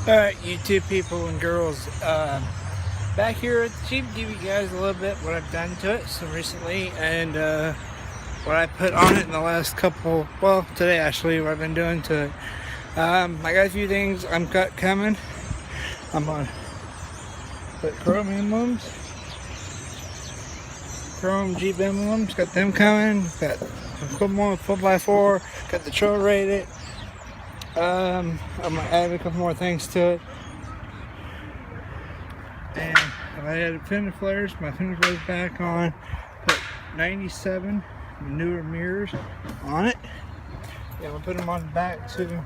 Alright, YouTube people and girls, back here at the Jeep, give you guys a little bit what I've done to it so recently, and what I put on it in the last couple, well, today actually, what I've been doing to it. I got a few things I'm got coming. I'm on put chrome emblems, chrome Jeep emblems, got them coming, got a couple more 4x4, got the trail rated. I'm gonna add a couple more things to it, and I added fender flares. My fender flares back on. Put 97 newer mirrors on it. Yeah, I'm gonna put them on the back too.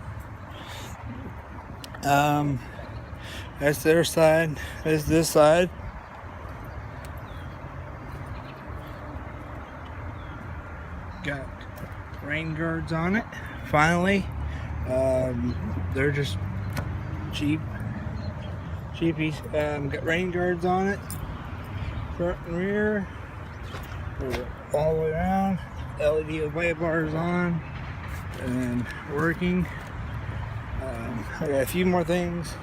That's their side. That's this side. Got rain guards on it. Finally. They're just cheapies. Got rain guards on it, front and rear, all the way around. LED light bars on and working. I got a few more things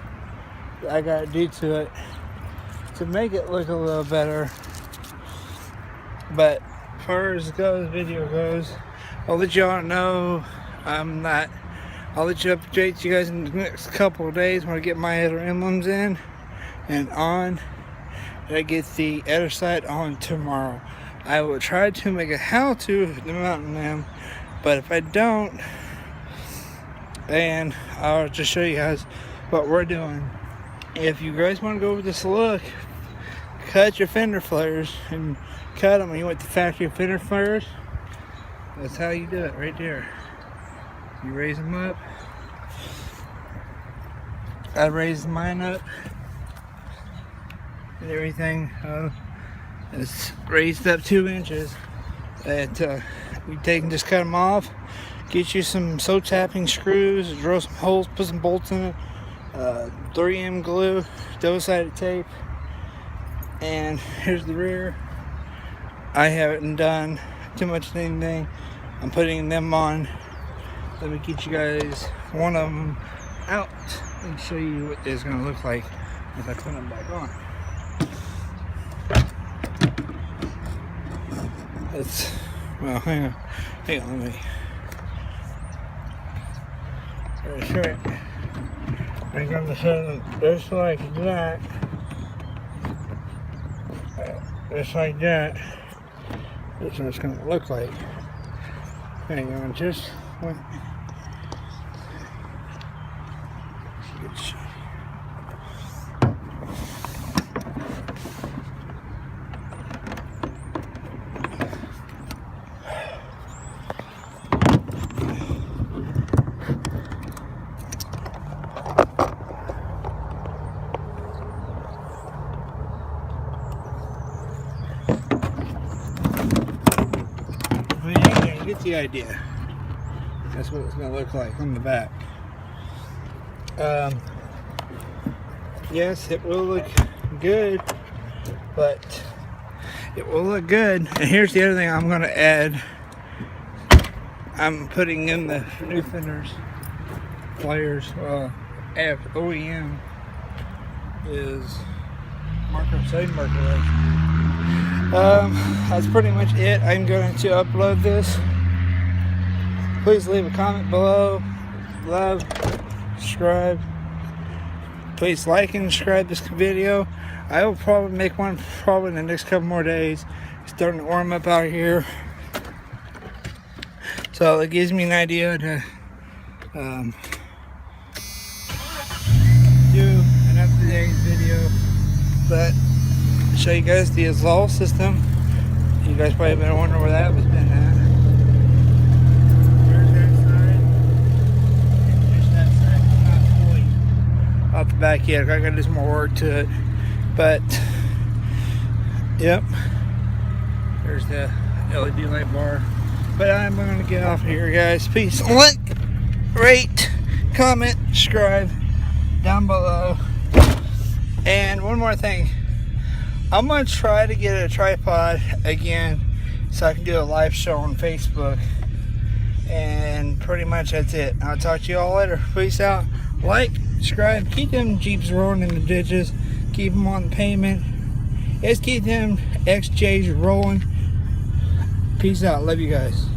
that I gotta do to it to make it look a little better. But as far as video goes, I'll let y'all know. I'll let you update you guys in the next couple of days when I get my other emblems in and on. And I get the other side on tomorrow. I will try to make a how-to the mountain them, but if I don't, then I'll just show you guys what we're doing. If you guys want to go with this look, cut your fender flares and cut them. And you want the factory fender flares, that's how you do it right there. You raise them up. I raised mine up and everything. It's raised up 2 inches. That you take and just cut them off. Get you some tapping screws, drill some holes, put some bolts in it. 3M glue, double-sided tape, and here's the rear. I haven't done too much anything. I'm putting them on. Let me get you guys one of them out and show you what it's going to look like if I put them back on. It's, well, hang on, let me. That's right. I'm going to set them just like that. Just like that. That's what it's going to look like. Hang on, just one. Get the idea. That's what it's going to look like on the back. Yes, it will look good, but it will look good. And here's the other thing I'm going to add. I'm putting in the new fenders, flares. OEM is side marker. That's pretty much it. I'm going to upload this. Please leave a comment below. Love, subscribe. Please like and subscribe this video. I will probably make one in the next couple more days. It's starting to warm up out here, so it gives me an idea to do an up-to-date video. But show you guys the exhaust system. You guys probably been wondering where that was been at. There's that side. And there's that side. Not fully off the back yet. I gotta do some more work to it. But yep. There's the LED light bar. But I'm gonna get off here, guys. Peace. Like, rate, comment, subscribe down below. And one more thing. I'm going to try to get a tripod again so I can do a live show on Facebook. And pretty much that's it. I'll talk to you all later. Peace out. Like, subscribe. Keep them Jeeps rolling in the ditches. Keep them on the pavement. Let's keep them XJs rolling. Peace out. Love you guys.